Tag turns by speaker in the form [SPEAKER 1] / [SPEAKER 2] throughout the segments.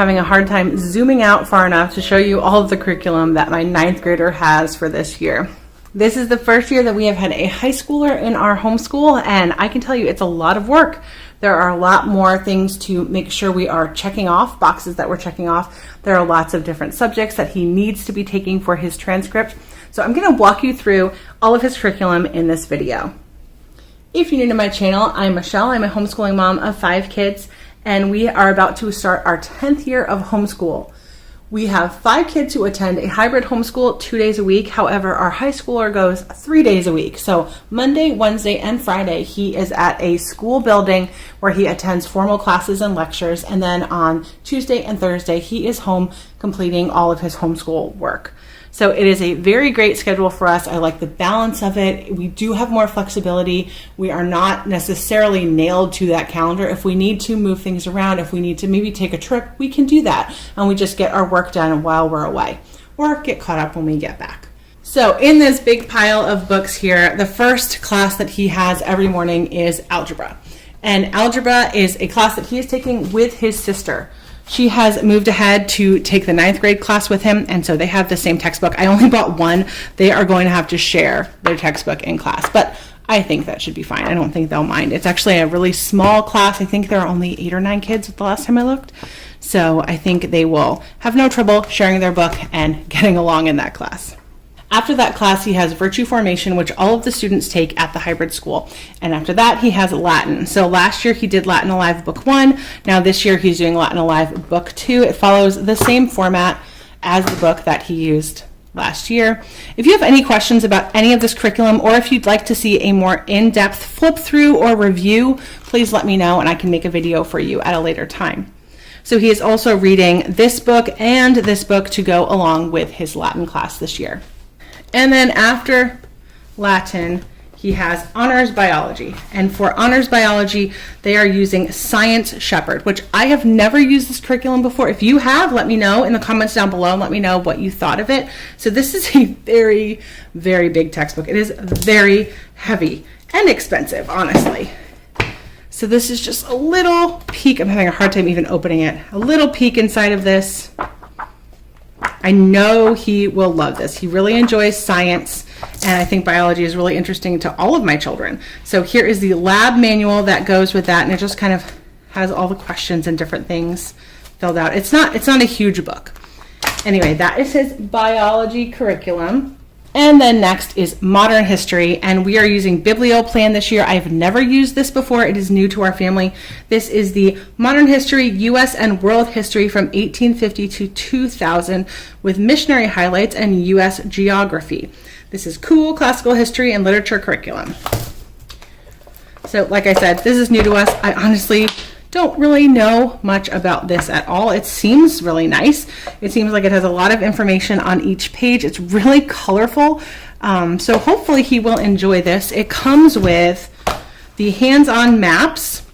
[SPEAKER 1] having a hard time zooming out far enough to show you all of the curriculum that my 9th grader has for this year. This is the first year that we have had a high schooler in our homeschool, and I can tell you it's a lot of work. There are a lot more things to make sure we are checking off, boxes that we're checking off. There are lots of different subjects that he needs to be taking for his transcript. So I'm going to walk you through all of his curriculum in this video. If you're new to my channel, I'm Michelle. I'm a homeschooling mom of 5 kids, and we are about to start our 10th year of homeschool. We have 5 kids who attend a hybrid homeschool 2 days a week. However, our high schooler goes 3 days a week. So Monday, Wednesday, and Friday, he is at a school building where he attends formal classes and lectures. And then on Tuesday and Thursday, he is home completing all of his homeschool work. So it is a very great schedule for us. I like the balance of it. We do have more flexibility. We are not necessarily nailed to that calendar. If we need to move things around, if we need to maybe take a trip, we can do that. And we just get our work done while we're away or get caught up when we get back. So in this big pile of books here, the first class that he has every morning is Algebra. And Algebra is a class that he is taking with his sister. She has moved ahead to take the 9th grade class with him, and so they have the same textbook. I only bought one. They are going to have to share their textbook in class, but I think that should be fine. I don't think they'll mind. It's actually a really small class. I think there are only 8 or 9 kids the last time I looked, so I think they will have no trouble sharing their book and getting along in that class. After that class, he has Virtue Formation, which all of the students take at the hybrid school. And after that, he has Latin. So last year he did Latin Alive Book 1. Now this year he's doing Latin Alive Book 2. It follows the same format as the book that he used last year. If you have any questions about any of this curriculum, or if you'd like to see a more in-depth flip through or review, please let me know and I can make a video for you at a later time. So he is also reading this book and this book to go along with his Latin class this year. And then after Latin, he has Honors Biology. And for Honors Biology, they are using Science Shepherd, which I have never used this curriculum before. If you have, let me know in the comments down below and let me know what you thought of it. So this is a very, very big textbook. It is very heavy and expensive, honestly. So this is just a little peek. I'm having a hard time even opening it. A little peek inside of this. I know he will love this. He really enjoys science, and I think biology is really interesting to all of my children. So here is the lab manual that goes with that, and it just kind of has all the questions and different things filled out. It's not a huge book. Anyway, that is his biology curriculum. And then next is Modern History, and we are using BiblioPlan this year. I've never used this before. It is new to our family. This is the Modern History, U.S. and World History from 1850 to 2000 with missionary highlights and U.S. geography. This is cool classical history and literature curriculum. So like I said, this is new to us. I honestly don't really know much about this at all. It seems really nice. It seems like it has a lot of information on each page. It's really colorful. So hopefully he will enjoy this. It comes with the hands-on maps,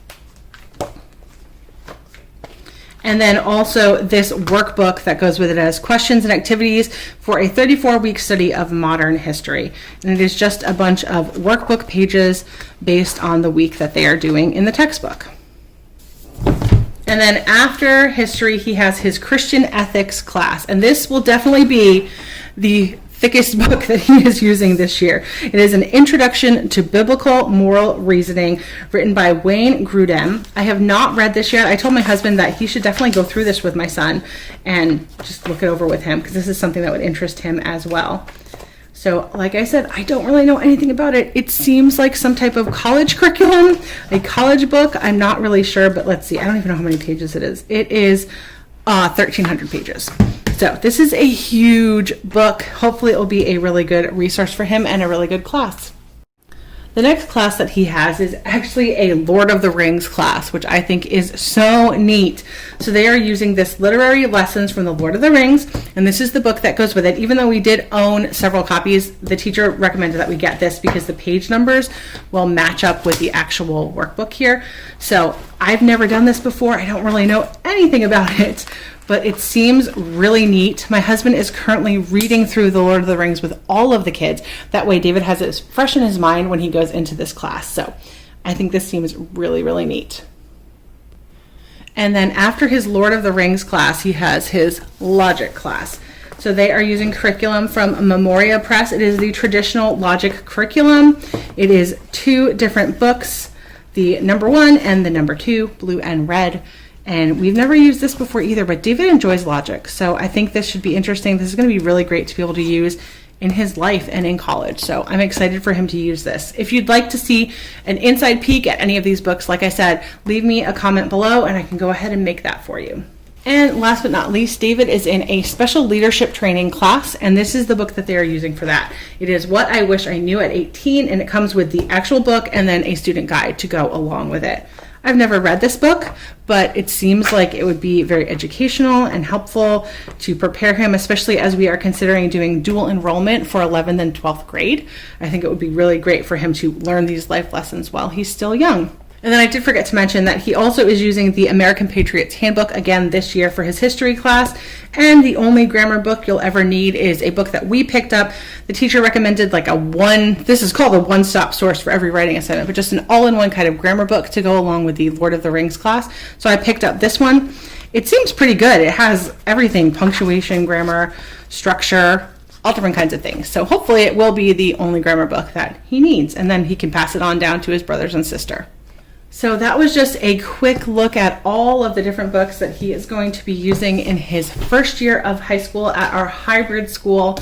[SPEAKER 1] and then also this workbook that goes with it as questions and activities for a 34-week study of modern history. And it is just a bunch of workbook pages based on the week that they are doing in the textbook. And then after history, he has his Christian ethics class. And this will definitely be the thickest book that he is using this year. It is an introduction to biblical moral reasoning written by Wayne Grudem. I have not read this yet. I told my husband that he should definitely go through this with my son and just look it over with him, because this is something that would interest him as well. So like I said, I don't really know anything about it. It seems like some type of college curriculum, a college book. I'm not really sure, but let's see. I don't even know how many pages it is. It is 1,300 pages. So this is a huge book. Hopefully it will be a really good resource for him and a really good class. The next class that he has is actually a Lord of the Rings class, which I think is so neat. So they are using this literary lessons from the Lord of the Rings, and this is the book that goes with it. Even though we did own several copies, the teacher recommended that we get this because the page numbers will match up with the actual workbook here. So I've never done this before. I don't really know anything about it, but it seems really neat. My husband is currently reading through the Lord of the Rings with all of the kids. That way David has it fresh in his mind when he goes into this class. So I think this seems really, really neat. And then after his Lord of the Rings class, he has his logic class. So they are using curriculum from Memoria Press. It is the traditional logic curriculum. It is 2 different books, the number 1 and the number 2, blue and red. And we've never used this before either, but David enjoys logic. So I think this should be interesting. This is going to be really great to be able to use in his life and in college. So I'm excited for him to use this. If you'd like to see an inside peek at any of these books, like I said, leave me a comment below and I can go ahead and make that for you. And last but not least, David is in a special leadership training class, and this is the book that they are using for that. It is What I Wish I Knew at 18, and it comes with the actual book and then a student guide to go along with it. I've never read this book, but it seems like it would be very educational and helpful to prepare him, especially as we are considering doing dual enrollment for 11th and 12th grade. I think it would be really great for him to learn these life lessons while he's still young. And then I did forget to mention that he also is using the American Patriots Handbook again this year for his history class. And the only grammar book you'll ever need is a book that we picked up. The teacher recommended this is called a one-stop source for every writing assignment, but just an all-in-one kind of grammar book to go along with the Lord of the Rings class. So I picked up this one. It seems pretty good. It has everything: punctuation, grammar, structure, all different kinds of things. So hopefully it will be the only grammar book that he needs, and then he can pass it on down to his brothers and sister. So that was just a quick look at all of the different books that he is going to be using in his first year of high school at our hybrid school.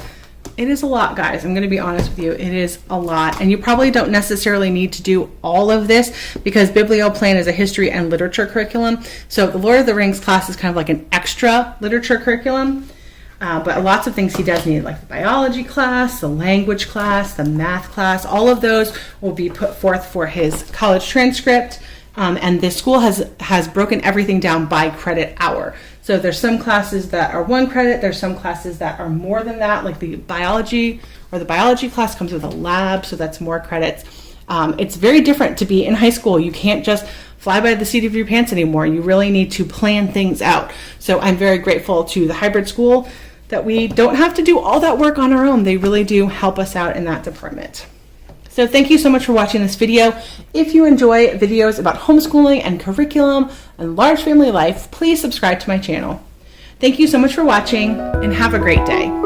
[SPEAKER 1] It is a lot, guys. I'm going to be honest with you. It is a lot. And you probably don't necessarily need to do all of this because BiblioPlan is a history and literature curriculum. So the Lord of the Rings class is kind of like an extra literature curriculum. But lots of things he does need, like the biology class, the language class, the math class. All of those will be put forth for his college transcript. And this school has broken everything down by credit hour. So there's some classes that are 1 credit. There's some classes that are more than that, like the biology class comes with a lab, so that's more credits. It's very different to be in high school. You can't just fly by the seat of your pants anymore. You really need to plan things out. So I'm very grateful to the hybrid school that we don't have to do all that work on our own. They really do help us out in that department. So thank you so much for watching this video. If you enjoy videos about homeschooling and curriculum and large family life, please subscribe to my channel. Thank you so much for watching and have a great day.